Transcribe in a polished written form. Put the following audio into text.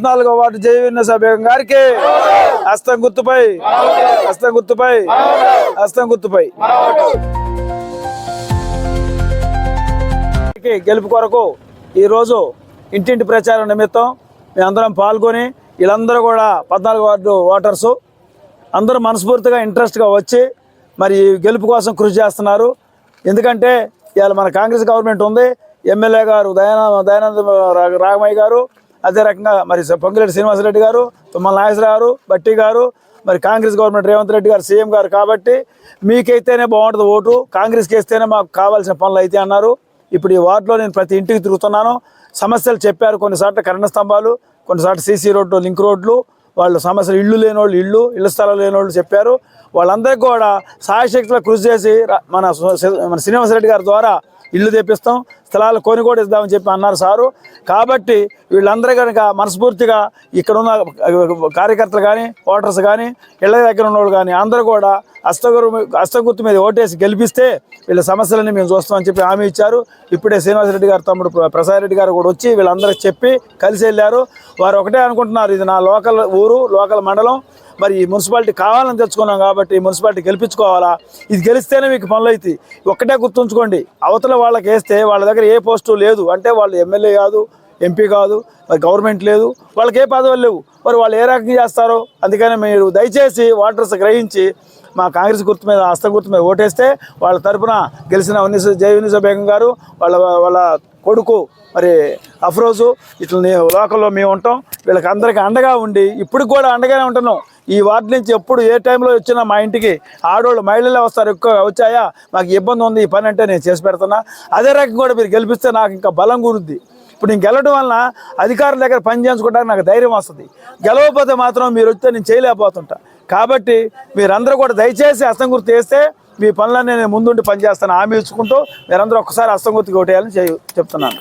14వ ward జయవిన్నస Begum గారికి హస్తం గుర్తుపై గెలుపు కొరకు ఈ రోజు ఇంటింటి ప్రచారం నిమిత్తం మేమందరం పాల్గొని వీళ్ళందరూ కూడా 14వ వార్డు ఓటర్స్ అందరూ మనస్ఫూర్తిగా ఇంట్రెస్ట్గా వచ్చి మరి గెలుపు కోసం కృషి చేస్తున్నారు. ఎందుకంటే ఇవాళ మన కాంగ్రెస్ గవర్నమెంట్ ఉంది. ఎమ్మెల్యే గారు దయానంద రాఘమయ్య గారు, అదే రకంగా మరి పొంగిరెడ్డి శ్రీనివాసరెడ్డి గారు, తుమ్మల నాగేశ్వరరావు గారు, బట్టి గారు, మరి కాంగ్రెస్ గవర్నమెంట్ రేవంత్ రెడ్డి గారు సీఎం గారు. కాబట్టి మీకైతేనే బాగుంటుంది ఓటు, కాంగ్రెస్కి వేస్తేనే మాకు కావాల్సిన పనులు అయితే అన్నారు. ఇప్పుడు ఈ వార్డులో నేను ప్రతి ఇంటికి తిరుగుతున్నాను. సమస్యలు చెప్పారు. కొన్నిసార్లు కరెంటు స్తంభాలు, కొన్నిసార్లు సీసీ రోడ్లు, లింక్ రోడ్లు, వాళ్ళు సమస్యలు ఇళ్ళు లేనోళ్ళు ఇళ్ళ స్థలాలు లేనోళ్ళు చెప్పారు. వాళ్ళందరికీ కూడా సాయశక్తిలో కృషి చేసి మన శ్రీనివాసరెడ్డి గారి ద్వారా ఇల్లు తెప్పిస్తాం, స్థలాలు కొని కూడా ఇద్దామని చెప్పి అన్నారు సారు. కాబట్టి వీళ్ళందరూ కనుక మనస్ఫూర్తిగా ఇక్కడున్న కార్యకర్తలు కానీ, ఓటర్స్ కానీ, ఇళ్ళ దగ్గర ఉన్నవాళ్ళు కానీ అందరూ కూడా హస్తగుర్తు మీద ఓటేసి గెలిపిస్తే వీళ్ళ సమస్యలన్నీ మేము చూస్తామని చెప్పి హామీ ఇచ్చారు. ఇప్పుడే శ్రీనివాసరెడ్డి గారు తమ్ముడు ప్రసాద్ రెడ్డి గారు కూడా వచ్చి వీళ్ళందరికీ చెప్పి కలిసి వెళ్ళారు. వారు ఒకటే అనుకుంటున్నారు, ఇది నా లోకల్ ఊరు, లోకల్ మండలం, మరి ఈ మున్సిపాలిటీ కావాలని తెచ్చుకున్నాం కాబట్టి ఈ మున్సిపాలిటీ గెలిపించుకోవాలా, ఇది గెలిస్తేనే మీకు పనులు అవుతాయి. ఒక్కటే గుర్తుంచుకోండి, అవతల వాళ్ళకి వేస్తే వాళ్ళ దగ్గర ఏ పోస్టు లేదు అంటే వాళ్ళు ఎమ్మెల్యే కాదు, ఎంపీ కాదు, మరి గవర్నమెంట్ లేదు, వాళ్ళకి ఏ పదవులు లేవు, మరి వాళ్ళు ఏ రకంగా చేస్తారో. అందుకని మీరు దయచేసి ఓటర్స్ గ్రహించి మా కాంగ్రెస్ గుర్తు మీద, హస్తం గుర్తు మీద ఓటేస్తే వాళ్ళ తరఫున గెలిచిన జయవిన్నస బేగం గారు, వాళ్ళ కొడుకు మరి అఫ్రోజు, ఇట్లా లోకల్లో మేము ఉంటాం. వీళ్ళకి అందరికీ అండగా ఉండి ఇప్పుడు కూడా అండగానే ఉంటున్నాం. ఈ వార్డు నుంచి ఎప్పుడు ఏ టైంలో వచ్చినా మా ఇంటికి ఆడవాళ్ళు మహిళలే వస్తారు. ఎక్కువగా వచ్చాయా మాకు ఇబ్బంది ఉంది ఈ పని అంటే నేను చేసి పెడుతున్నా. అదే రకంగా కూడా మీరు గెలిపిస్తే నాకు ఇంకా బలం కురుద్ది. ఇప్పుడు నేను గెలవడం వలన అధికారుల దగ్గర పని చేయించుకోవడానికి నాకు ధైర్యం వస్తుంది. గెలవకపోతే మాత్రం మీరు వస్తే నేను చేయలేకపోతుంటా. కాబట్టి మీరందరూ కూడా దయచేసి హస్తం గుర్తు వేస్తే మీ పనులన్నీ నేను ముందుండి పనిచేస్తాను హామీ ఇచ్చుకుంటూ మీరందరూ ఒక్కసారి హస్తం గుర్తుకి ఓటేయాలని చెప్తున్నాను.